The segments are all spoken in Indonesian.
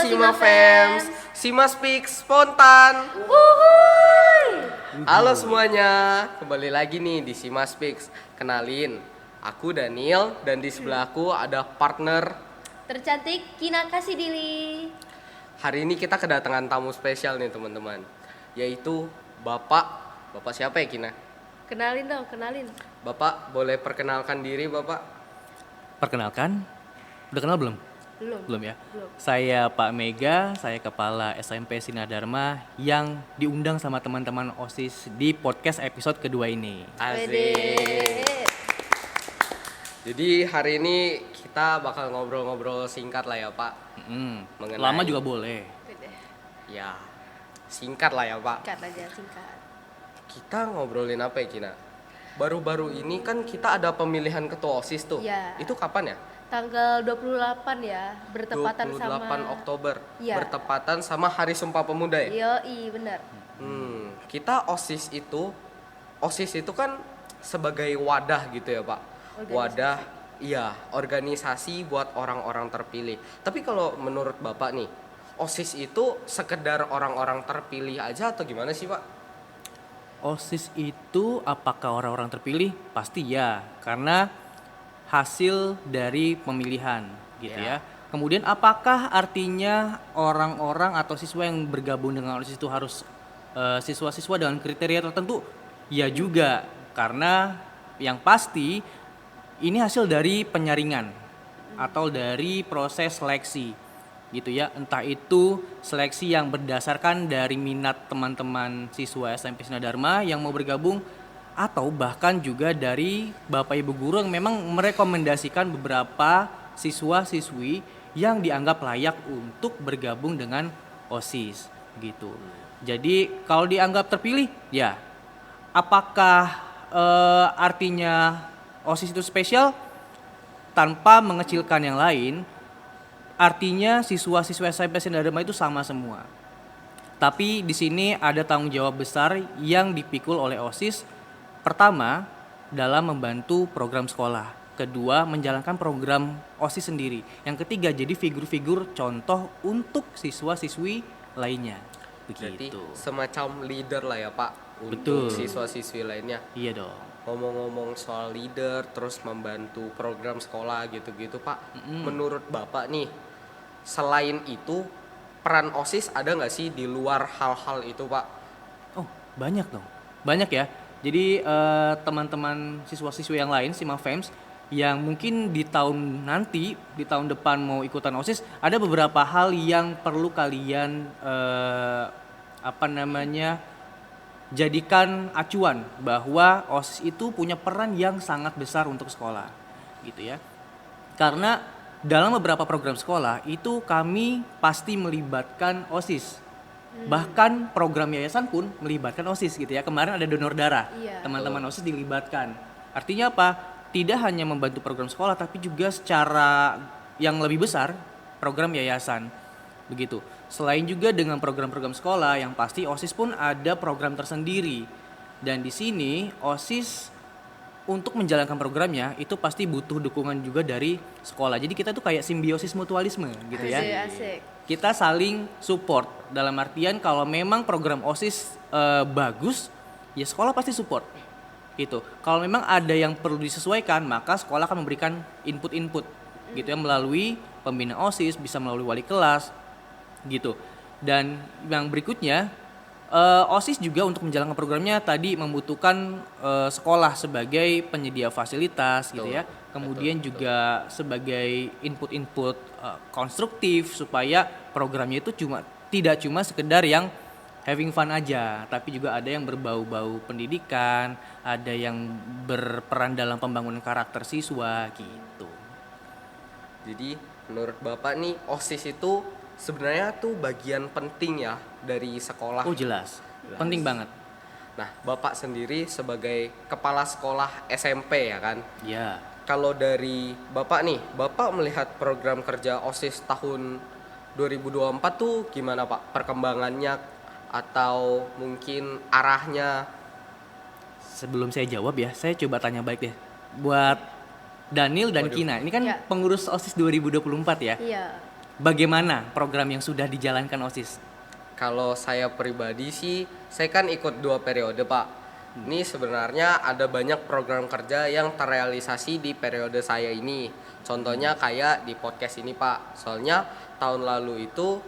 Sima Fams, Sima Speak spontan. Halo semuanya, kembali lagi nih di Sima Speaks. Kenalin, aku Daniel dan di sebelahku ada partner tercantik Kina Kasidili. Hari ini kita kedatangan tamu spesial nih teman-teman, yaitu Bapak siapa ya Kina? Kenalin dong, kenalin. Bapak boleh perkenalkan diri Bapak? Perkenalkan, udah kenal belum? Belum ya? Belum. Saya Pak Mega, saya Kepala SMP Sinadharma yang diundang sama teman-teman OSIS di podcast episode kedua ini. Asik. Jadi hari ini kita bakal ngobrol-ngobrol singkat lah ya Pak. Mengenai- Lama juga boleh. Ya, singkat lah ya Pak. Singkat aja, singkat. Kita ngobrolin apa ya Kina? Baru-baru ini kan kita ada pemilihan ketua OSIS tuh. Iya. Itu kapan ya? Tanggal 28 ya, bertepatan 28 sama Oktober. Iya. Bertepatan sama Hari Sumpah Pemuda ya? Yoi, benar. Kita OSIS itu kan sebagai wadah gitu ya Pak. Organisasi. Wadah, iya, organisasi buat orang-orang terpilih. Tapi kalau menurut Bapak nih, OSIS itu sekedar orang-orang terpilih aja atau gimana sih Pak? OSIS itu apakah orang-orang terpilih? Pasti ya, karena hasil dari pemilihan gitu Ya. ya. Kemudian apakah artinya orang-orang atau siswa yang bergabung dengan OSIS itu harus siswa-siswa dengan kriteria tertentu? Ya juga, karena yang pasti ini hasil dari penyaringan atau dari proses seleksi gitu ya, entah itu seleksi yang berdasarkan dari minat teman-teman siswa SMP Sinadharma yang mau bergabung, atau bahkan juga dari Bapak Ibu guru yang memang merekomendasikan beberapa siswa-siswi yang dianggap layak untuk bergabung dengan OSIS gitu. Jadi kalau dianggap terpilih, ya apakah artinya OSIS itu spesial? Tanpa mengecilkan yang lain, artinya siswa-siswa SMP Sinadharma itu sama semua. Tapi di sini ada tanggung jawab besar yang dipikul oleh OSIS. Pertama, dalam membantu program sekolah. Kedua, menjalankan program OSIS sendiri. Yang ketiga, jadi figur-figur contoh untuk siswa-siswi lainnya. Jadi Begitu. semacam leader lah ya Pak Betul. untuk siswa-siswi lainnya. Iya dong. Ngomong-ngomong soal leader terus membantu program sekolah gitu-gitu Pak. Menurut Bapak nih, selain itu peran OSIS ada nggak sih di luar hal-hal itu Pak? Oh, banyak dong. Banyak ya. Jadi teman-teman siswa-siswi yang lain, Sima Fams, yang mungkin di tahun nanti, di tahun depan mau ikutan OSIS, ada beberapa hal yang perlu kalian jadikan acuan bahwa OSIS itu punya peran yang sangat besar untuk sekolah, gitu ya. Karena dalam beberapa program sekolah itu kami pasti melibatkan OSIS. Bahkan program yayasan pun melibatkan OSIS gitu ya. Kemarin ada donor darah. Iya. Teman-teman OSIS dilibatkan. Artinya apa? Tidak hanya membantu program sekolah tapi juga secara yang lebih besar program yayasan. Begitu. Selain juga dengan program-program sekolah, yang pasti OSIS pun ada program tersendiri. Dan di sini OSIS untuk menjalankan programnya itu pasti butuh dukungan juga dari sekolah. Jadi kita tuh kayak simbiosis mutualisme gitu ya. Asik. Kita saling support, dalam artian kalau memang program OSIS bagus, ya sekolah pasti support gitu. Kalau memang ada yang perlu disesuaikan, maka sekolah akan memberikan input-input gitu ya, melalui pembina OSIS, bisa melalui wali kelas gitu. Dan yang berikutnya, OSIS juga untuk menjalankan programnya tadi membutuhkan sekolah sebagai penyedia fasilitas gitu ya. Kemudian juga sebagai input-input konstruktif supaya programnya itu tidak cuma sekedar yang having fun aja, tapi juga ada yang berbau-bau pendidikan, ada yang berperan dalam pembangunan karakter siswa gitu. Jadi menurut Bapak nih OSIS itu sebenarnya tuh bagian penting ya dari sekolah. Oh jelas. Penting banget. Nah, Bapak sendiri sebagai kepala sekolah SMP ya kan? Ya. Kalau dari Bapak nih, Bapak melihat program kerja OSIS tahun 2024 tuh gimana Pak? Perkembangannya atau mungkin arahnya? Sebelum saya jawab ya, saya coba tanya baik deh. Buat Daniel dan Waduh. Kina, ini kan Ya. pengurus OSIS 2024 ya. Iya. bagaimana program yang sudah dijalankan OSIS? Kalau saya pribadi sih, saya kan ikut 2 periode Pak. Ini sebenarnya ada banyak program kerja yang terrealisasi di periode saya ini. Contohnya kayak di podcast ini Pak. Soalnya tahun lalu itu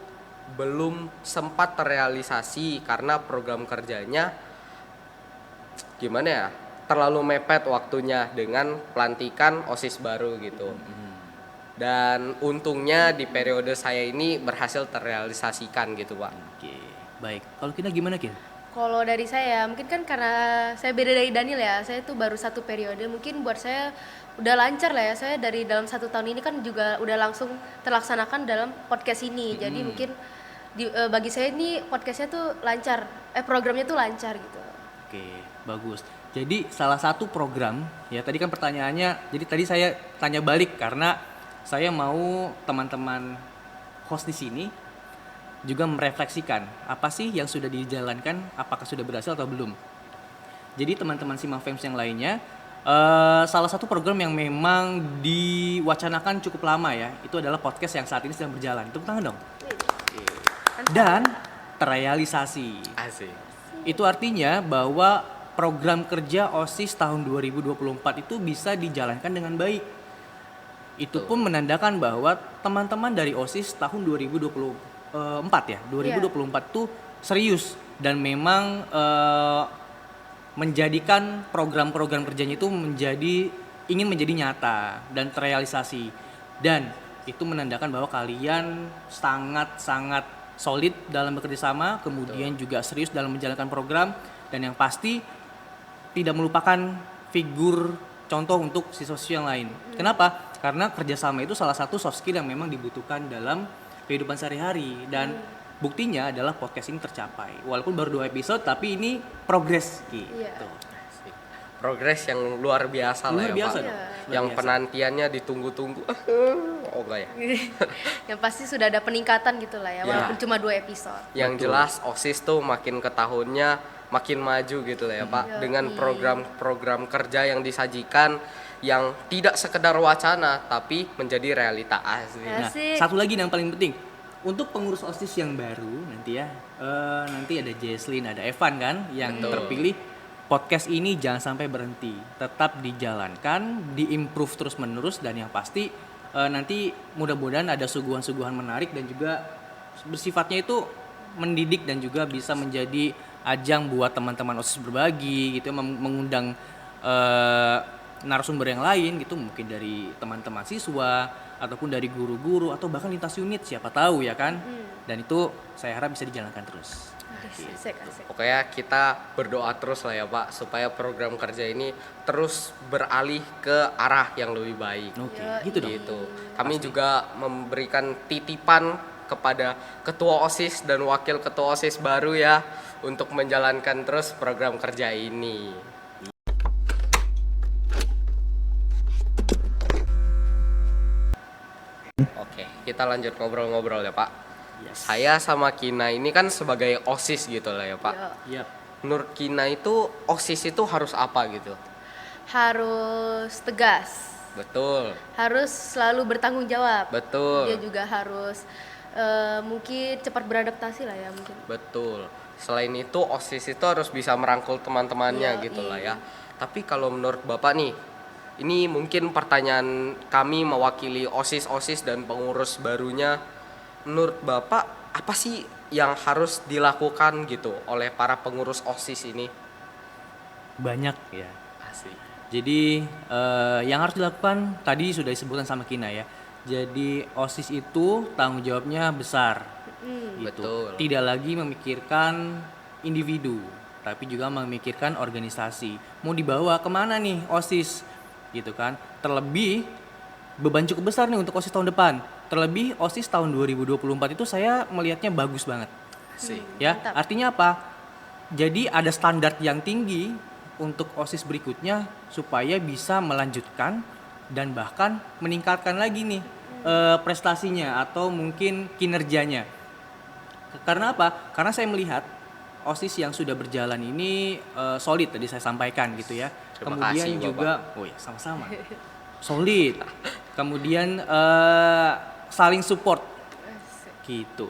belum sempat terrealisasi karena program kerjanya gimana ya, terlalu mepet waktunya dengan pelantikan OSIS baru gitu. Dan untungnya di periode saya ini berhasil terrealisasikan gitu Pak. Oke, baik. Kalau kita gimana, Kin? Kalau dari saya, mungkin kan karena saya beda dari Daniel ya, saya tuh baru 1 periode, mungkin buat saya udah lancar lah ya, saya dari dalam 1 tahun ini kan juga udah langsung terlaksanakan dalam podcast ini, jadi mungkin bagi saya ini podcastnya tuh lancar, programnya tuh lancar gitu. Oke, bagus. Jadi salah satu program, ya tadi kan pertanyaannya, jadi tadi saya tanya balik karena saya mau teman-teman host di sini juga merefleksikan apa sih yang sudah dijalankan, apakah sudah berhasil atau belum. Jadi teman-teman Simafems yang lainnya, salah satu program yang memang diwacanakan cukup lama ya, itu adalah podcast yang saat ini sedang berjalan. Tepuk tangan dong. Dan terrealisasi. Asik. Itu artinya bahwa program kerja OSIS tahun 2024 itu bisa dijalankan dengan baik. Itu pun menandakan bahwa teman-teman dari OSIS tahun 2024 ya, 2024 tuh serius dan memang menjadikan program-program kerjanya itu ingin menjadi nyata dan terrealisasi. Dan itu menandakan bahwa kalian sangat-sangat solid dalam bekerja sama, kemudian juga serius dalam menjalankan program, dan yang pasti tidak melupakan figur contoh untuk siswa-siswa yang lain. Kenapa? Karena kerjasama itu salah satu soft skill yang memang dibutuhkan dalam kehidupan sehari-hari, dan buktinya adalah podcast ini tercapai. Walaupun baru 2 episode, tapi ini progres gitu. Asik. Progres yang luar biasa lah Luar ya biasa Pak. dong. Yang Luar biasa. penantiannya ditunggu-tunggu. Oh enggak ya. Yang pasti sudah ada peningkatan gitu lah ya, walaupun cuma 2 episode. Yang jelas OSIS tuh makin ke tahunnya makin maju gitu lah ya Pak. Dengan program-program kerja yang disajikan yang tidak sekedar wacana tapi menjadi realita asli. Nah, Asik. satu lagi yang paling penting untuk pengurus OSIS yang baru nanti ya, nanti ada Jesslyn, ada Evan kan yang terpilih. Podcast ini jangan sampai berhenti, tetap dijalankan, diimprove terus menerus, dan yang pasti nanti mudah-mudahan ada suguhan-suguhan menarik dan juga bersifatnya itu mendidik dan juga bisa menjadi ajang buat teman-teman OSIS berbagi gitu, mengundang narasumber yang lain gitu, mungkin dari teman-teman siswa ataupun dari guru-guru atau bahkan lintas unit, siapa tahu ya kan. Dan itu saya harap bisa dijalankan terus. Asik. Pokoknya kita berdoa terus lah ya Pak supaya program kerja ini terus beralih ke arah yang lebih baik. Oke, gitu dong. Gitu. Kami juga memberikan titipan kepada ketua OSIS dan wakil ketua OSIS baru ya untuk menjalankan terus program kerja ini. Oke, kita lanjut ngobrol-ngobrol ya Pak. Yes. Saya sama Kina ini kan sebagai OSIS gitu lah ya Pak. Yo. Yap. Menurut Kina itu OSIS itu harus apa gitu? Harus tegas, Betul, harus selalu bertanggung jawab. betul, Dia juga harus mungkin cepat beradaptasi lah ya mungkin. betul. Selain itu OSIS itu harus bisa merangkul teman-temannya Iya, gitu lah iya. ya. Tapi kalau menurut Bapak nih, ini mungkin pertanyaan kami mewakili OSIS-OSIS dan pengurus barunya. Menurut Bapak apa sih yang harus dilakukan gitu oleh para pengurus OSIS ini? Banyak ya. Asik. Jadi yang harus dilakukan tadi sudah disebutkan sama Kina ya. Jadi OSIS itu tanggung jawabnya besar. Gitu. Betul. Tidak lagi memikirkan individu, tapi juga memikirkan organisasi. Mau dibawa kemana nih OSIS? Gitu kan. Terlebih beban cukup besar nih untuk OSIS tahun depan. Terlebih OSIS tahun 2024 itu saya melihatnya bagus banget. Asik. Ya, Mantap. artinya apa? Jadi ada standar yang tinggi untuk OSIS berikutnya supaya bisa melanjutkan dan bahkan meningkatkan lagi nih prestasinya atau mungkin kinerjanya. Karena apa? Karena saya melihat OSIS yang sudah berjalan ini solid tadi saya sampaikan gitu ya. Terima Kemudian kasih, juga, oh ya sama-sama, solid. Kemudian saling support gitu.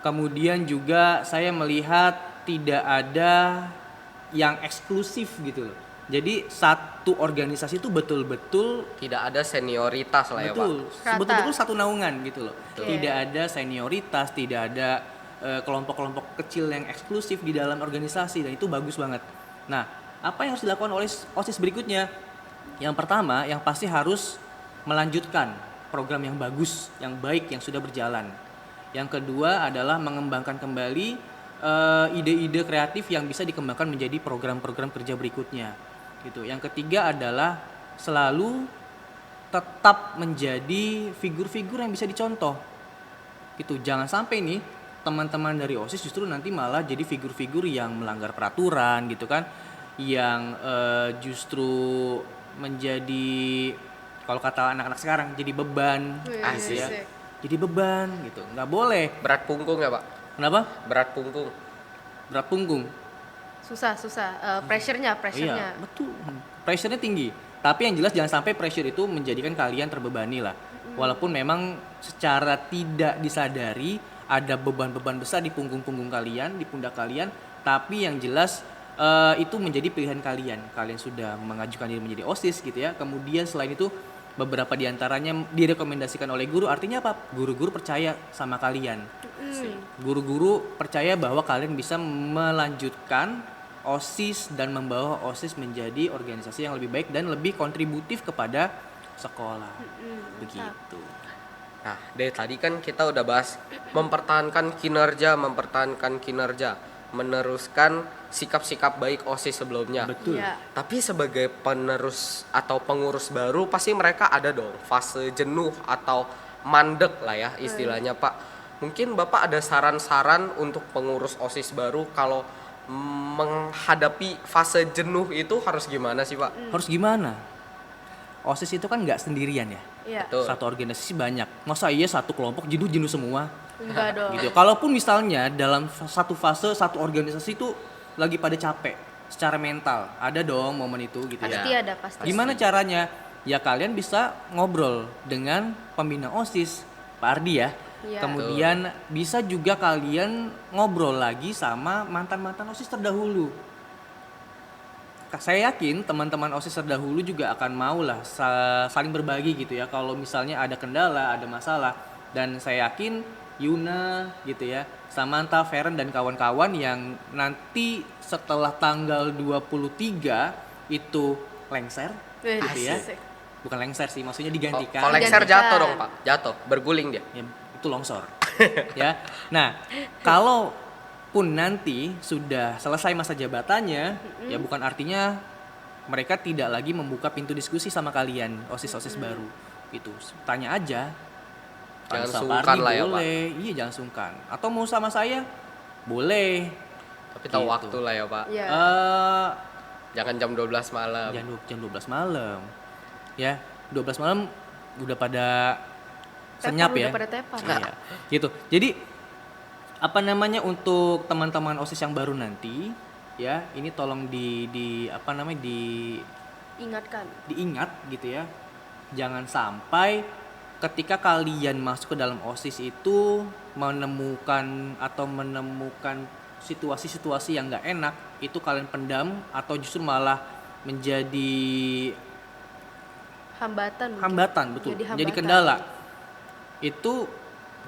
Kemudian juga saya melihat tidak ada yang eksklusif gitu loh. Jadi satu organisasi itu betul-betul Tidak ada senioritas lah ya, Pak. betul, Rata. betul-betul satu naungan gitu loh. Betul. Tidak ada senioritas, tidak ada kelompok-kelompok kecil yang eksklusif di dalam organisasi, dan itu bagus banget. Nah, apa yang harus dilakukan oleh OSIS berikutnya? Yang pertama, yang pasti harus melanjutkan program yang bagus, yang baik, yang sudah berjalan. Yang kedua adalah mengembangkan kembali ide-ide kreatif yang bisa dikembangkan menjadi program-program kerja berikutnya. Gitu. Yang ketiga adalah selalu tetap menjadi figur-figur yang bisa dicontoh. Gitu. Jangan sampai nih teman-teman dari OSIS justru nanti malah jadi figur-figur yang melanggar peraturan gitu kan, yang justru menjadi, kalau kata anak-anak sekarang, jadi beban. Asik. Ya. Jadi beban gitu, nggak boleh. Berat punggung ya, Pak? Kenapa? Berat punggung. Berat punggung. Susah. Pressure-nya. Iya, betul. Pressure-nya tinggi. Tapi yang jelas jangan sampai pressure itu menjadikan kalian terbebani lah. Walaupun memang secara tidak disadari ada beban-beban besar di punggung-punggung kalian, di pundak kalian, tapi yang jelas itu menjadi pilihan kalian. Kalian sudah mengajukan diri menjadi OSIS gitu ya. Kemudian selain itu beberapa diantaranya direkomendasikan oleh guru. Artinya apa? Guru-guru percaya sama kalian. Guru-guru percaya bahwa kalian bisa melanjutkan OSIS dan membawa OSIS menjadi organisasi yang lebih baik dan lebih kontributif kepada sekolah. Begitu. Nah, dari tadi kan kita udah bahas mempertahankan kinerja, meneruskan sikap-sikap baik OSIS sebelumnya. Betul. Iya. Tapi sebagai penerus atau pengurus baru pasti mereka ada dong fase jenuh atau mandek lah ya istilahnya, Pak. Mungkin Bapak ada saran-saran untuk pengurus OSIS baru kalau menghadapi fase jenuh itu harus gimana sih, Pak? Harus gimana? OSIS itu kan nggak sendirian ya. Iya. Betul. Satu organisasi banyak. Masa iya satu kelompok jenuh-jenuh semua? Enggak dong. Gitu. Kalaupun misalnya dalam satu fase satu organisasi itu lagi pada capek secara mental, ada dong momen itu gitu ya. Pasti ada, pasti. Gimana caranya? Ya kalian bisa ngobrol dengan pembina OSIS, Pak Ardi ya. Iya. Kemudian bisa juga kalian ngobrol lagi sama mantan-mantan OSIS terdahulu. Saya yakin teman-teman OSIS terdahulu juga akan mau lah saling berbagi gitu ya. Kalau misalnya ada kendala, ada masalah, dan saya yakin Yuna gitu ya, Samantha, Feren dan kawan-kawan yang nanti setelah tanggal 23 itu lengser gitu ya. Asik. Bukan lengser sih, maksudnya digantikan. Kalau lengser Gantikan. jatuh dong, Pak. Jatuh, berguling dia. Ya, itu longsor. Ya. Nah, kalau pun nanti sudah selesai masa jabatannya, ya bukan artinya mereka tidak lagi membuka pintu diskusi sama kalian, OSIS-OSIS baru. Gitu. Tanya aja. Jangan Sama sungkan Pardi lah ya, Pak. boleh. Iya, jangan sungkan. Atau mau sama saya? Boleh. Tapi tahu Gitu. waktu lah ya, Pak. Iya. Jangan jam 12 malam. Jam 12 malam. Ya, 12 malam udah pada senyap ya. Udah pada tepar. Iya, gitu. Jadi apa namanya, untuk teman-teman OSIS yang baru nanti ya, ini tolong Ingatkan. diingat gitu ya. Jangan sampai ketika kalian masuk ke dalam OSIS itu menemukan situasi-situasi yang nggak enak, itu kalian pendam atau justru malah menjadi hambatan, betul. Jadi kendala. Itu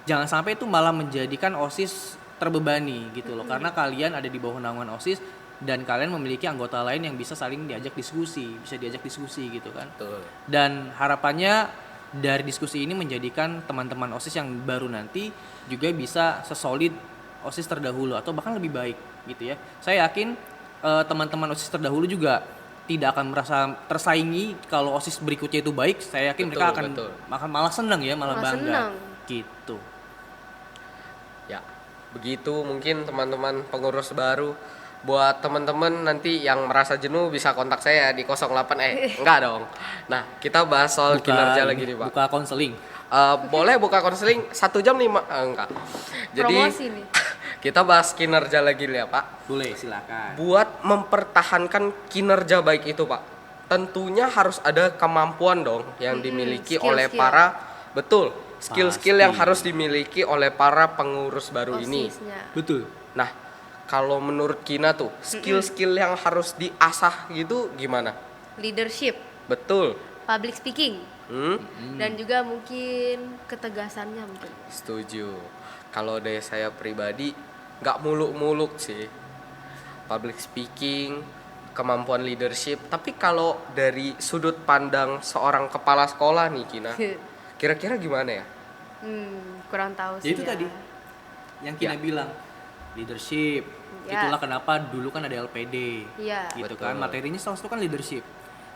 jangan sampai itu malah menjadikan OSIS terbebani gitu loh. Karena kalian ada di bawah naungan OSIS dan kalian memiliki anggota lain yang bisa saling diajak diskusi gitu kan. Betul. Dan harapannya dari diskusi ini menjadikan teman-teman OSIS yang baru nanti juga bisa sesolid OSIS terdahulu atau bahkan lebih baik gitu ya. Saya yakin teman-teman OSIS terdahulu juga tidak akan merasa tersaingi kalau OSIS berikutnya itu baik. Saya yakin mereka akan malah senang ya, malah bangga. Senang. Gitu. Ya, begitu mungkin teman-teman pengurus baru. Buat teman-teman nanti yang merasa jenuh bisa kontak saya di 08 enggak dong. Nah, kita bahas soal kinerja lagi nih, Pak. Buka konseling. Boleh buka konseling 1 jam 5 enggak. Jadi Promosi nih. kita bahas kinerja lagi nih ya, Pak. Boleh, silakan. Buat mempertahankan kinerja baik itu, Pak, tentunya harus ada kemampuan dong yang dimiliki skill. oleh para skill-skill yang Pasti. harus dimiliki oleh para pengurus baru ini. OSIS-nya. Betul. Nah, kalau menurut Kina tuh, skill-skill yang harus diasah gitu gimana? Leadership, Betul. public speaking, Hmm? dan juga mungkin ketegasannya mungkin. Setuju. Kalau dari saya pribadi, nggak muluk-muluk sih. Public speaking, kemampuan leadership. Tapi kalau dari sudut pandang seorang kepala sekolah nih, Kina, kira-kira gimana ya? Kurang tahu Ya sih itu ya. tadi yang Kina bilang, leadership. Ya. Itulah kenapa dulu kan ada LPD. Iya. Gitu Betul. kan. Materinya salah satu kan leadership.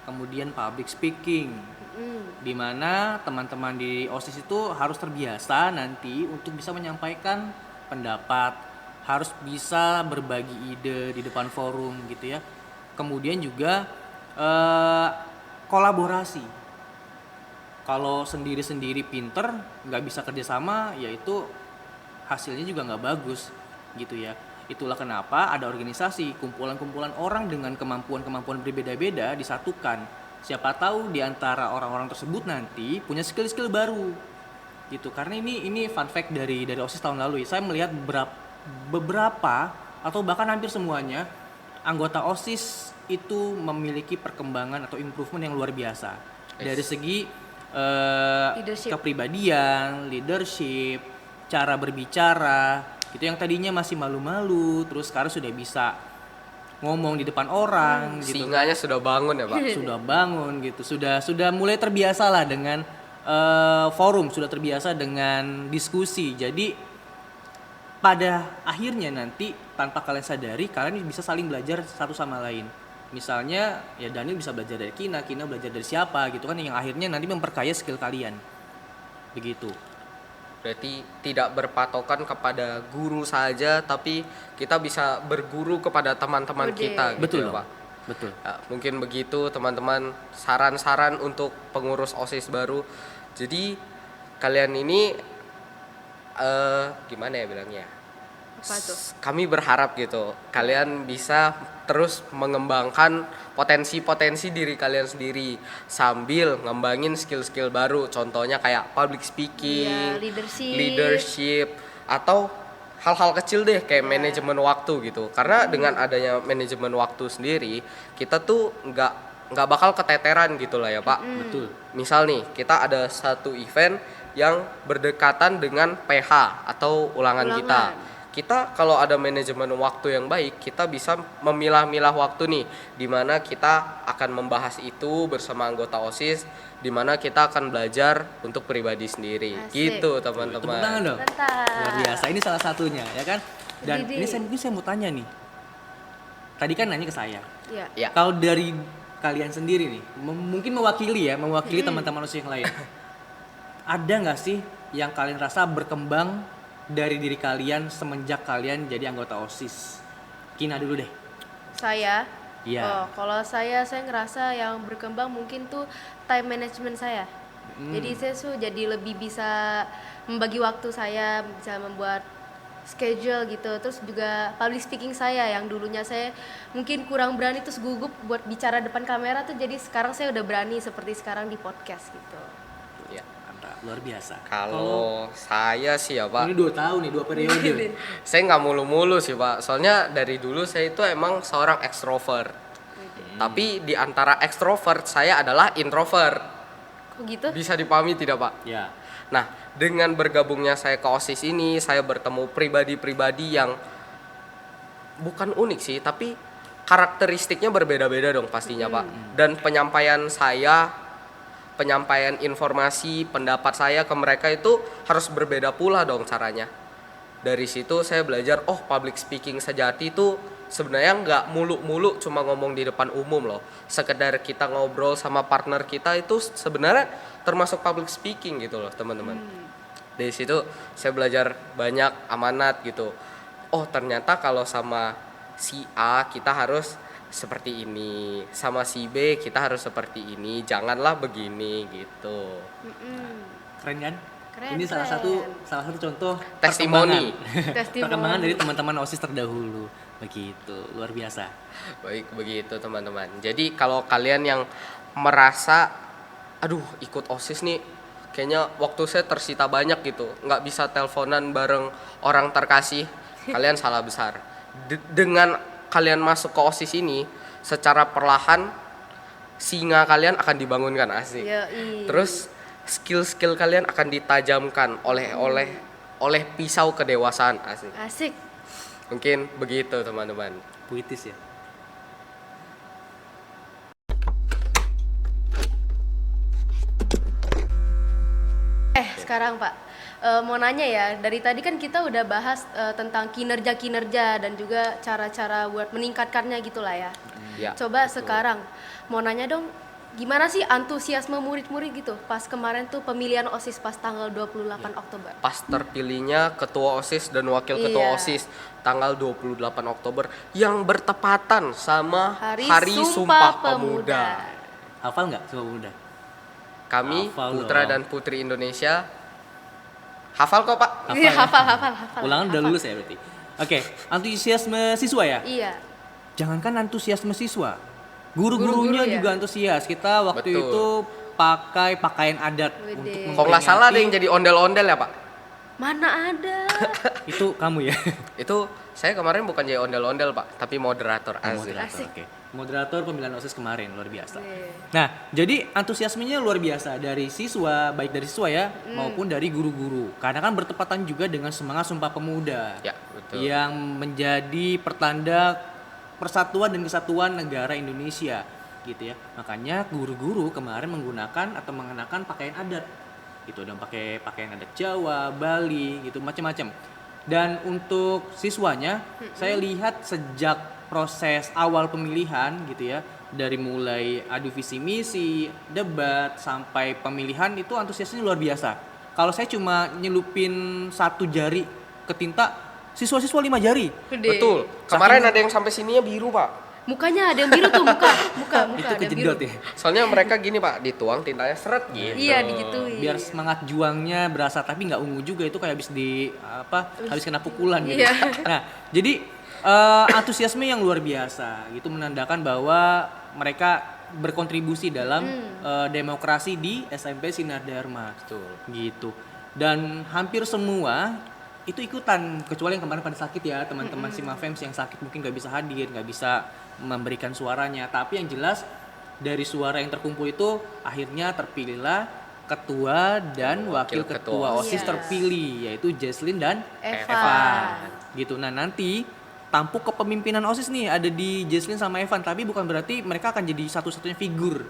Kemudian public speaking. Mm. Di mana teman-teman di OSIS itu harus terbiasa nanti untuk bisa menyampaikan pendapat, harus bisa berbagi ide di depan forum gitu ya. Kemudian juga kolaborasi. Kalau sendiri-sendiri pinter, nggak bisa kerjasama, yaitu hasilnya juga nggak bagus gitu ya. Itulah kenapa ada organisasi, kumpulan-kumpulan orang dengan kemampuan-kemampuan berbeda-beda disatukan. Siapa tahu di antara orang-orang tersebut nanti punya skill-skill baru gitu. Karena ini fun fact dari OSIS tahun lalu. Saya melihat beberapa atau bahkan hampir semuanya anggota OSIS itu memiliki perkembangan atau improvement yang luar biasa dari segi Leadership. kepribadian, leadership, cara berbicara. Itu yang tadinya masih malu-malu, terus sekarang sudah bisa ngomong di depan orang gitu. Singanya sudah bangun ya, Pak? Sudah bangun gitu, sudah mulai terbiasa lah dengan forum, sudah terbiasa dengan diskusi. Jadi pada akhirnya nanti tanpa kalian sadari, kalian bisa saling belajar satu sama lain. Misalnya ya Daniel bisa belajar dari Kina belajar dari siapa gitu kan, yang akhirnya nanti memperkaya skill kalian. Begitu. Berarti tidak berpatokan kepada guru saja, tapi kita bisa berguru kepada teman-teman Oke. kita gitu Betul, ya, Pak? betul. Ya, mungkin begitu teman-teman, saran-saran untuk pengurus OSIS baru. Jadi kalian ini gimana ya bilangnya? Apa tuh? Kami berharap gitu kalian bisa terus mengembangkan potensi-potensi diri kalian sendiri sambil ngembangin skill-skill baru, contohnya kayak public speaking, Iya, leadership, atau hal-hal kecil deh kayak manajemen waktu gitu. Karena dengan adanya manajemen waktu sendiri, kita tuh nggak bakal keteteran gitu lah ya, Pak. Betul. Misal nih, kita ada satu event yang berdekatan dengan PH atau ulangan kita. Kita kalau ada manajemen waktu yang baik, kita bisa memilah-milah waktu nih, di mana kita akan membahas itu bersama anggota OSIS, di mana kita akan belajar untuk pribadi sendiri. Asik. Gitu, Tepuk tangan teman-teman. dong. Mantap. Luar biasa. Ini salah satunya ya kan. Dan Jadi- ini saya mau tanya nih. Tadi kan nanya ke saya. Iya. Ya. Kalau dari kalian sendiri nih, mungkin mewakili teman-teman OSIS yang lain. Ada nggak sih yang kalian rasa berkembang dari diri kalian semenjak kalian jadi anggota OSIS? Kina dulu deh. Saya. Iya. Oh, kalau saya ngerasa yang berkembang mungkin tuh time management saya. Jadi saya tuh jadi lebih bisa membagi waktu saya, bisa membuat schedule gitu. Terus juga public speaking saya yang dulunya saya mungkin kurang berani, terus gugup buat bicara depan kamera tuh, jadi sekarang saya udah berani seperti sekarang di podcast gitu. Ya. Mantap, luar biasa. Kalau saya sih ya, Pak, ini 2 tahun nih, 2 periode. saya nggak mulu-mulu sih, Pak. Soalnya dari dulu saya itu emang seorang ekstrovert. Tapi di antara ekstrovert saya adalah introvert. Kok gitu? Bisa dipahami tidak, Pak? Ya. Nah, dengan bergabungnya saya ke OSIS ini, saya bertemu pribadi-pribadi yang bukan unik sih, tapi karakteristiknya berbeda-beda dong pastinya, Pak. Dan penyampaian informasi, pendapat saya ke mereka itu harus berbeda pula dong caranya. Dari situ saya belajar, oh public speaking sejati itu sebenarnya nggak muluk-muluk cuma ngomong di depan umum loh. Sekedar kita ngobrol sama partner kita itu sebenarnya termasuk public speaking gitu loh, teman-teman. Dari situ saya belajar banyak amanat gitu. Oh ternyata kalau sama si A kita harus seperti ini, sama si B kita harus seperti ini, janganlah begini gitu. Keren kan? Keren, Ini salah keren. satu contoh Testimoni. perkembangan dari teman-teman OSIS terdahulu. Begitu, luar biasa. Baik begitu teman-teman. Jadi kalau kalian yang merasa aduh ikut OSIS nih kayaknya waktu saya tersita banyak gitu, nggak bisa teleponan bareng orang terkasih. Kalian salah besar. Dengan kalian masuk ke OSIS ini, secara perlahan singa kalian akan dibangunkan, asik. Yoi. Terus skill-skill kalian akan ditajamkan oleh pisau kedewasaan, asik. Asik. Mungkin begitu teman-teman. Puitis ya. Sekarang Pak, mau nanya ya, dari tadi kan kita udah bahas tentang kinerja-kinerja dan juga cara-cara buat meningkatkannya gitulah ya. Ya, Coba betul. sekarang mau nanya dong, gimana sih antusiasme murid-murid gitu pas kemarin tuh pemilihan OSIS pas tanggal 28 Oktober? Pas terpilihnya ketua OSIS dan wakil ketua Iya. OSIS tanggal 28 Oktober yang bertepatan sama Hari Sumpah Pemuda. Hafal nggak Sumpah Pemuda? Kami Hafal putra dong. dan putri Indonesia hafal kok Pak. Iya, ya? hafal. Ulangan udah hafal. lulus ya berarti. Oke, antusiasme siswa ya? Iya. Jangankan antusiasme siswa, guru-gurunya Guru-guru ya? juga antusias. Kita waktu Betul. itu pakai pakaian adat Widih. untuk Kok nggak salah ada yang memperingati. jadi ondel-ondel ya Pak? Mana ada? Itu kamu ya? Itu saya kemarin bukan jadi ondel-ondel Pak, tapi moderator. Asik. Moderator, Asik. oke. Moderator pemilihan OSIS kemarin luar biasa. Iya. Nah, jadi antusiasmenya luar biasa dari siswa, baik dari siswa ya maupun dari guru-guru. Karena kan bertepatan juga dengan semangat Sumpah Pemuda. Ya, betul. Yang menjadi pertanda persatuan dan kesatuan negara Indonesia gitu ya. Makanya guru-guru kemarin menggunakan atau mengenakan pakaian adat. Gitu, dan pakai pakaian adat Jawa, Bali gitu macam-macam. Dan untuk siswanya saya lihat sejak proses awal pemilihan gitu ya, dari mulai adu visi misi, debat sampai pemilihan itu antusiasnya luar biasa. Kalau saya cuma nyelupin satu jari ke tinta, siswa-siswa 5 jari. Gede. Betul. Kemarin ada yang sampai sininya biru Pak. Mukanya ada yang biru tuh, muka Itu ada yang biru. kejedot ya. Soalnya mereka gini Pak, dituang tintanya seret gitu. Iya, digituin. Biar semangat juangnya berasa, tapi nggak ungu juga, itu kayak habis habis kena pukulan gitu. Iya. Nah, jadi antusiasme yang luar biasa gitu menandakan bahwa mereka berkontribusi dalam demokrasi di SMP Sinar Dharma. Betul. Gitu. Dan hampir semua itu ikutan, kecuali yang kemarin pada sakit ya, teman-teman Simafems yang sakit mungkin nggak bisa hadir, nggak bisa memberikan suaranya. Tapi yang jelas dari suara yang terkumpul itu akhirnya terpilihlah ketua dan wakil ketua OSIS Yes. terpilih, yaitu Jesslyn dan Evan. gitu. Nah, nanti tampuk kepemimpinan OSIS nih ada di Jesslyn sama Evan, tapi bukan berarti mereka akan jadi satu-satunya figur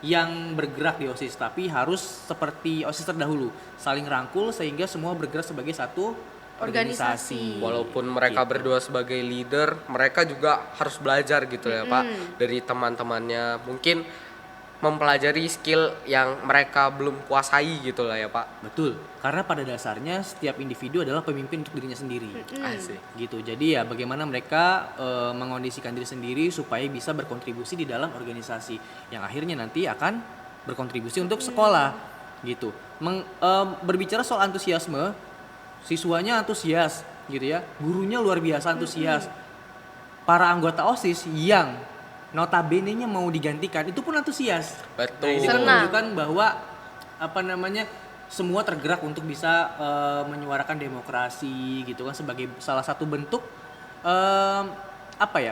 yang bergerak di OSIS, tapi harus seperti OSIS terdahulu, saling rangkul sehingga semua bergerak sebagai satu organisasi. Walaupun mereka Gitu. berdua sebagai leader, mereka juga harus belajar gitu ya Pak, dari teman-temannya. Mungkin mempelajari skill yang mereka belum kuasai gitu lah ya Pak. Betul, karena pada dasarnya setiap individu adalah pemimpin untuk dirinya sendiri. Asik. Gitu. Jadi ya bagaimana mereka mengondisikan diri sendiri supaya bisa berkontribusi di dalam organisasi yang akhirnya nanti akan berkontribusi untuk sekolah. Gitu. Berbicara soal antusiasme, siswanya antusias gitu ya. Gurunya luar biasa antusias. Para anggota OSIS yang notabene-nya mau digantikan itu pun antusias. Betul. Nah, ini Senang. menunjukkan bahwa semua tergerak untuk bisa menyuarakan demokrasi gitu kan, sebagai salah satu bentuk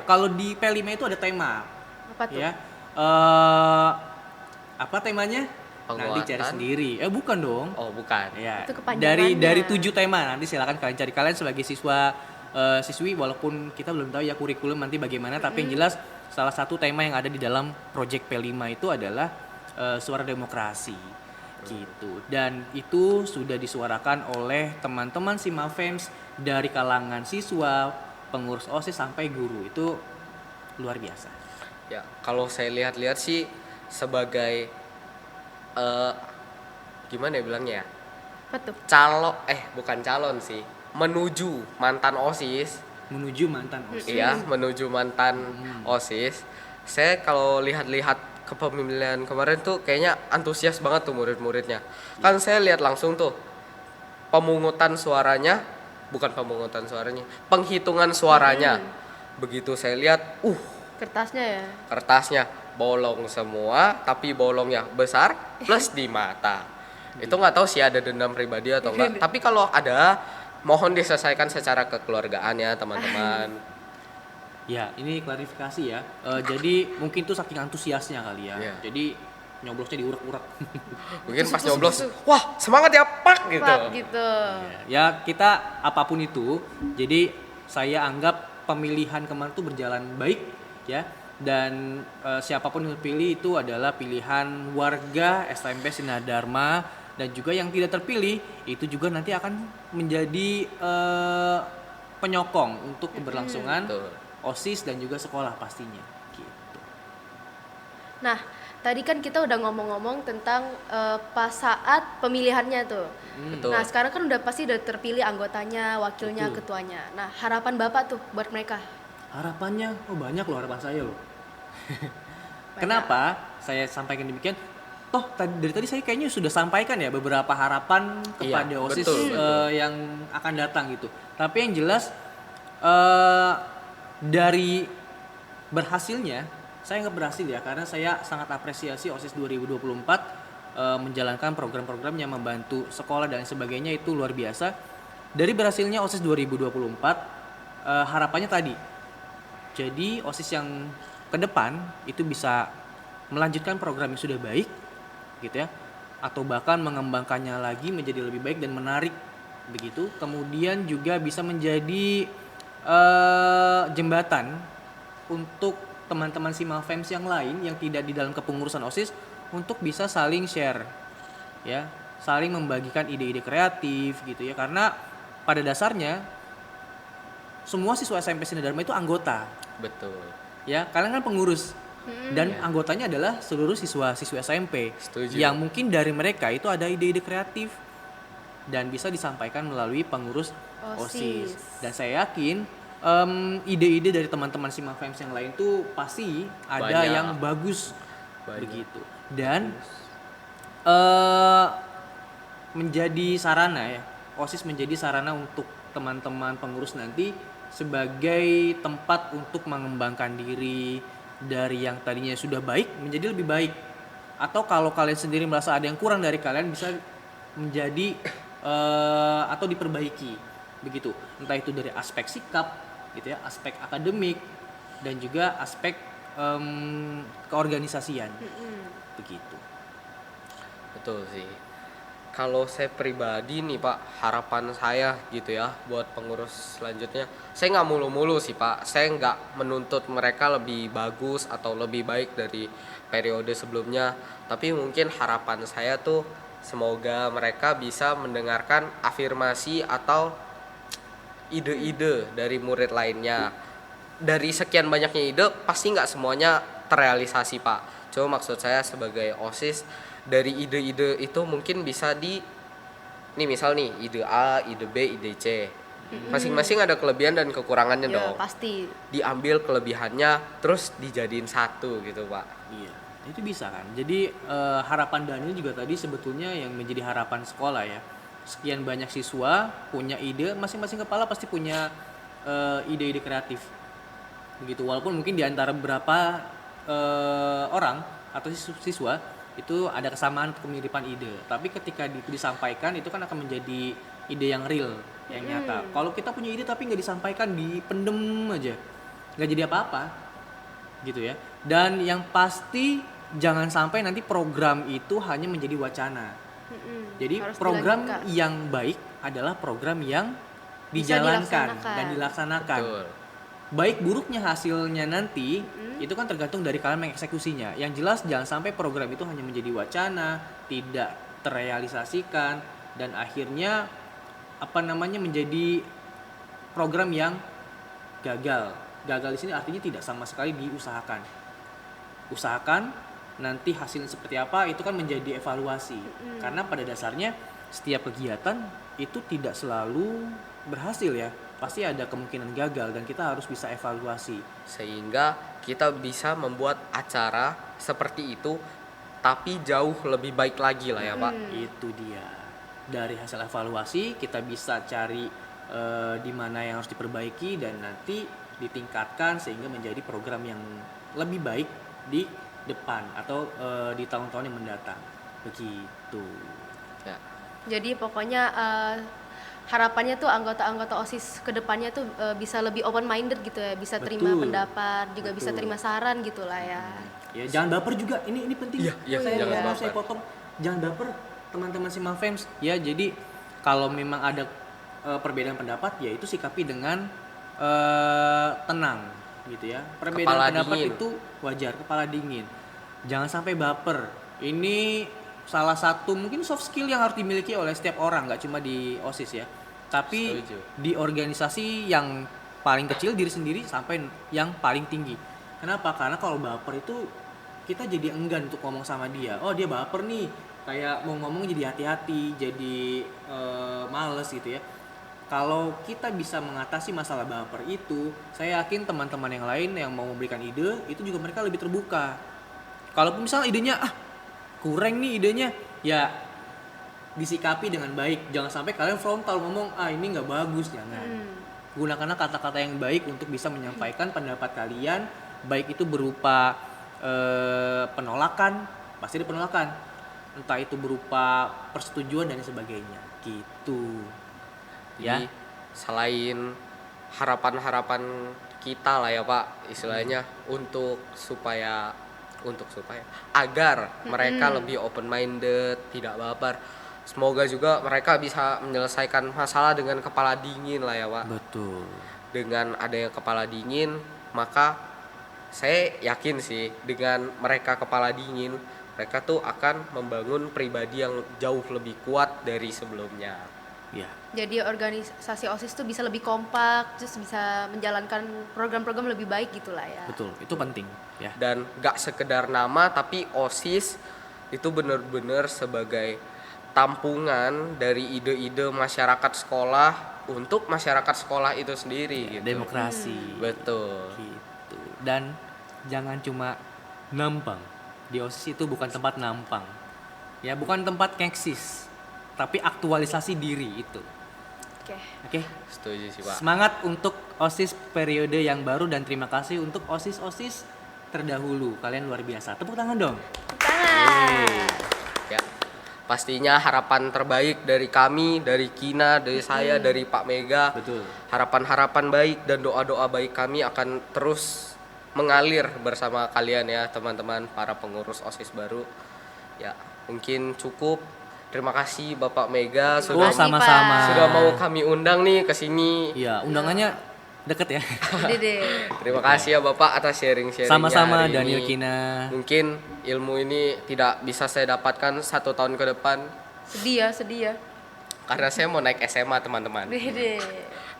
kalau di P5 itu ada tema Apa tuh? ya. Apa temanya? Nanti cari Penguatan. sendiri. Bukan dong. Oh, bukan. Ya. Itu kepanjangannya. Dari 7 tema, nanti silakan kalian cari, kalian sebagai siswa siswi, walaupun kita belum tahu ya kurikulum nanti bagaimana, tapi yang jelas salah satu tema yang ada di dalam project P5 itu adalah suara demokrasi gitu. Dan itu sudah disuarakan oleh teman-teman Simafems dari kalangan siswa, pengurus OSIS sampai guru. Itu luar biasa. Ya, kalau saya lihat-lihat sih sebagai gimana ya bilangnya ya? Apa tuh? Bukan calon sih, menuju mantan OSIS. Menuju mantan OSIS. Iya, menuju mantan OSIS. Saya kalau lihat-lihat kepemilihan kemarin tuh kayaknya antusias banget tuh murid-muridnya. Kan saya lihat langsung tuh penghitungan suaranya. Begitu saya lihat, Kertasnya ya. kertasnya bolong semua, tapi bolongnya besar plus di mata. Itu nggak tahu sih ada dendam pribadi atau enggak. Tapi kalau ada, mohon diselesaikan secara kekeluargaan ya teman-teman. Ya, ini klarifikasi ya. Jadi mungkin tuh saking antusiasnya kali ya. Iya. Jadi nyoblosnya diurak-urak. Mungkin pas nyoblos, wah semangat ya pak gitu. Pak gitu. Ya, kita apapun itu. Jadi saya anggap pemilihan kemarin tuh berjalan baik ya. Dan siapapun yang terpilih itu adalah pilihan warga SMP Sinar Dharma, dan juga yang tidak terpilih itu juga nanti akan menjadi penyokong untuk keberlangsungan Betul. OSIS dan juga sekolah pastinya gitu. Nah, tadi kan kita udah ngomong-ngomong tentang pas saat pemilihannya tuh. Betul. Nah, sekarang kan udah pasti udah terpilih anggotanya, wakilnya, Betul. ketuanya. Nah, harapan Bapak tuh buat mereka. Harapannya banyak loh, harapan saya loh. Kenapa saya sampaikan demikian? Toh dari tadi saya kayaknya sudah sampaikan ya beberapa harapan kepada Iya, OSIS betul. yang akan datang gitu. Tapi yang jelas dari berhasilnya saya nggak berhasil ya, karena saya sangat apresiasi OSIS 2024 menjalankan program-program yang membantu sekolah dan sebagainya, itu luar biasa. Dari berhasilnya OSIS 2024 harapannya tadi, jadi OSIS yang ke depan itu bisa melanjutkan program yang sudah baik gitu ya, atau bahkan mengembangkannya lagi menjadi lebih baik dan menarik begitu. Kemudian juga bisa menjadi jembatan untuk teman-teman Simafems yang lain yang tidak di dalam kepengurusan OSIS untuk bisa saling share ya, saling membagikan ide-ide kreatif gitu ya, karena pada dasarnya semua siswa SMP Sinar Dharma itu anggota Betul. ya, kalian kan pengurus dan anggotanya adalah seluruh siswa-siswi SMP. Setuju. Yang mungkin dari mereka itu ada ide-ide kreatif dan bisa disampaikan melalui pengurus OSIS. Dan saya yakin ide-ide dari teman-teman Simafems yang lain tuh pasti ada Banyak. yang bagus. Banyak. Begitu. Dan menjadi sarana ya, OSIS menjadi sarana untuk teman-teman pengurus nanti sebagai tempat untuk mengembangkan diri dari yang tadinya sudah baik menjadi lebih baik. Atau kalau kalian sendiri merasa ada yang kurang dari kalian, bisa menjadi atau diperbaiki begitu. Entah itu dari aspek sikap gitu ya, aspek akademik, dan juga aspek keorganisasian. Begitu. Betul sih. Kalau saya pribadi nih Pak, harapan saya gitu ya buat pengurus selanjutnya, saya nggak mulu-mulu sih Pak. Saya nggak menuntut mereka lebih bagus atau lebih baik dari periode sebelumnya. Tapi mungkin harapan saya tuh semoga mereka bisa mendengarkan afirmasi atau ide-ide dari murid lainnya. Dari sekian banyaknya ide, pasti nggak semuanya terrealisasi Pak. Cuma maksud saya sebagai OSIS, dari ide-ide itu mungkin bisa nih misal nih ide A, ide B, ide C. Masing-masing ada kelebihan dan kekurangannya Ya, dong. pasti. Diambil kelebihannya terus dijadiin satu gitu Pak. Iya, itu bisa kan. Jadi harapan Daniel juga tadi sebetulnya yang menjadi harapan sekolah ya. Sekian banyak siswa punya ide, masing-masing kepala pasti punya ide-ide kreatif. Begitu, walaupun mungkin di antara beberapa orang atau siswa itu ada kesamaan kemiripan ide, tapi ketika itu disampaikan itu kan akan menjadi ide yang real, yang nyata. Kalau kita punya ide tapi nggak disampaikan, dipendem aja, nggak jadi apa-apa gitu ya. Dan yang pasti jangan sampai nanti program itu hanya menjadi wacana. Jadi Harus program dilanjutkan. yang baik adalah program yang Bisa dijalankan dilaksanakan. dan dilaksanakan. Betul. Baik buruknya hasilnya nanti itu kan tergantung dari kalian mengeksekusinya. Yang jelas jangan sampai program itu hanya menjadi wacana, tidak terrealisasikan, dan akhirnya menjadi program yang gagal. Gagal di sini artinya tidak sama sekali diusahakan. Usahakan, nanti hasilnya seperti apa itu kan menjadi evaluasi. Karena pada dasarnya setiap kegiatan itu tidak selalu berhasil ya. Pasti ada kemungkinan gagal dan kita harus bisa evaluasi. Sehingga kita bisa membuat acara seperti itu tapi jauh lebih baik lagi lah ya Pak. Itu dia. Dari hasil evaluasi kita bisa cari di mana yang harus diperbaiki dan nanti ditingkatkan sehingga menjadi program yang lebih baik di depan atau di tahun-tahun yang mendatang. Begitu. Ya. Jadi pokoknya harapannya tuh anggota-anggota OSIS kedepannya tuh bisa lebih open minded gitu ya, bisa terima Betul. pendapat, juga bisa Betul. terima saran gitu lah ya. Ya jangan baper juga, ini penting. Iya, iya, saya, jangan mau baper. saya potong, jangan baper teman-teman Sima Fans. Ya jadi kalau memang ada perbedaan pendapat, ya itu sikapi dengan tenang gitu ya. Perbedaan Kepala pendapat dingin. itu wajar, kepala dingin. Jangan sampai baper. Ini salah satu mungkin soft skill yang harus dimiliki oleh setiap orang, nggak cuma di OSIS ya. Tapi Setuju. di organisasi yang paling kecil diri sendiri sampai yang paling tinggi. Kenapa? Karena kalau baper itu kita jadi enggan untuk ngomong sama dia. Oh dia baper nih, kayak mau ngomong jadi hati-hati, jadi males gitu ya. Kalau kita bisa mengatasi masalah baper itu, saya yakin teman-teman yang lain yang mau memberikan ide itu juga mereka lebih terbuka. Kalaupun misalnya idenya kurang nih idenya, ya disikapi dengan baik. Jangan sampai kalian frontal ngomong ini nggak bagus, jangan. Gunakanlah kata-kata yang baik untuk bisa menyampaikan pendapat kalian, baik itu berupa penolakan, pasti ada penolakan, entah itu berupa persetujuan dan sebagainya gitu. Jadi selain harapan-harapan kita lah ya Pak, istilahnya untuk supaya agar mereka lebih open minded, tidak baper. Semoga juga mereka bisa menyelesaikan masalah dengan kepala dingin lah ya Pak. Betul. Dengan adanya kepala dingin, maka saya yakin sih dengan mereka kepala dingin, mereka tuh akan membangun pribadi yang jauh lebih kuat dari sebelumnya. Ya. Jadi organisasi OSIS tuh bisa lebih kompak, terus bisa menjalankan program-program lebih baik gitulah ya. Betul, itu penting ya. Dan gak sekedar nama, tapi OSIS itu benar-benar sebagai tampungan dari ide-ide masyarakat sekolah untuk masyarakat sekolah itu sendiri gitu. Demokrasi. Betul. Gitu. Dan jangan cuma nampang. Di OSIS itu bukan tempat nampang. Ya, bukan tempat ngeksis, tapi aktualisasi diri itu. Oke. Oke. Setuju sih Pak. Semangat untuk OSIS periode yang baru dan terima kasih untuk OSIS terdahulu. Kalian luar biasa. Tepuk tangan dong. Tangan. Ya. Pastinya harapan terbaik dari kami, dari Kina, dari saya, dari Pak Mega. Betul. Harapan-harapan baik dan doa-doa baik kami akan terus mengalir bersama kalian ya teman-teman para pengurus OSIS baru. Ya, mungkin cukup. Terima kasih Bapak Mega sudah sama-sama. sudah mau kami undang nih ke sini. Iya, undangannya deket ya. Udah deh. Terima kasih ya Bapak atas sharing-sharingnya Sama-sama hari Daniel ini. Kina. Mungkin ilmu ini tidak bisa saya dapatkan 1 tahun ke depan Sedih ya. karena saya mau naik SMA teman-teman. Deh.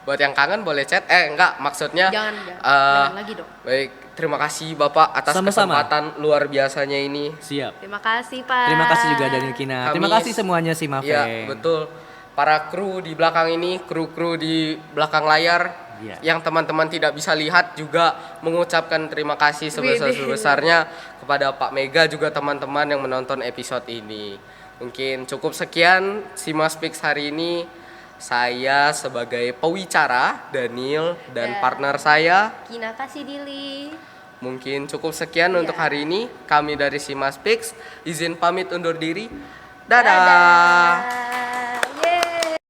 Buat yang kangen boleh chat. Enggak, maksudnya Jangan lagi dong. baik, terima kasih Bapak atas Sama-sama. kesempatan luar biasanya ini. Siap. Terima kasih Pak. Terima kasih juga Daniel Kina. Terima Kami- kasih semuanya si Mafeng. Iya, betul. Para kru di belakang ini, kru-kru di belakang layar Iya. yang teman-teman tidak bisa lihat juga mengucapkan terima kasih sebesar-besarnya kepada Pak Mega juga teman-teman yang menonton episode ini. Mungkin cukup sekian Sima Speaks hari ini. Saya sebagai pewicara Daniel dan partner saya Kina kasih Dili. mungkin cukup sekian Iya. untuk hari ini. Kami dari Sima Speaks izin pamit undur diri. Dadah. Dadah.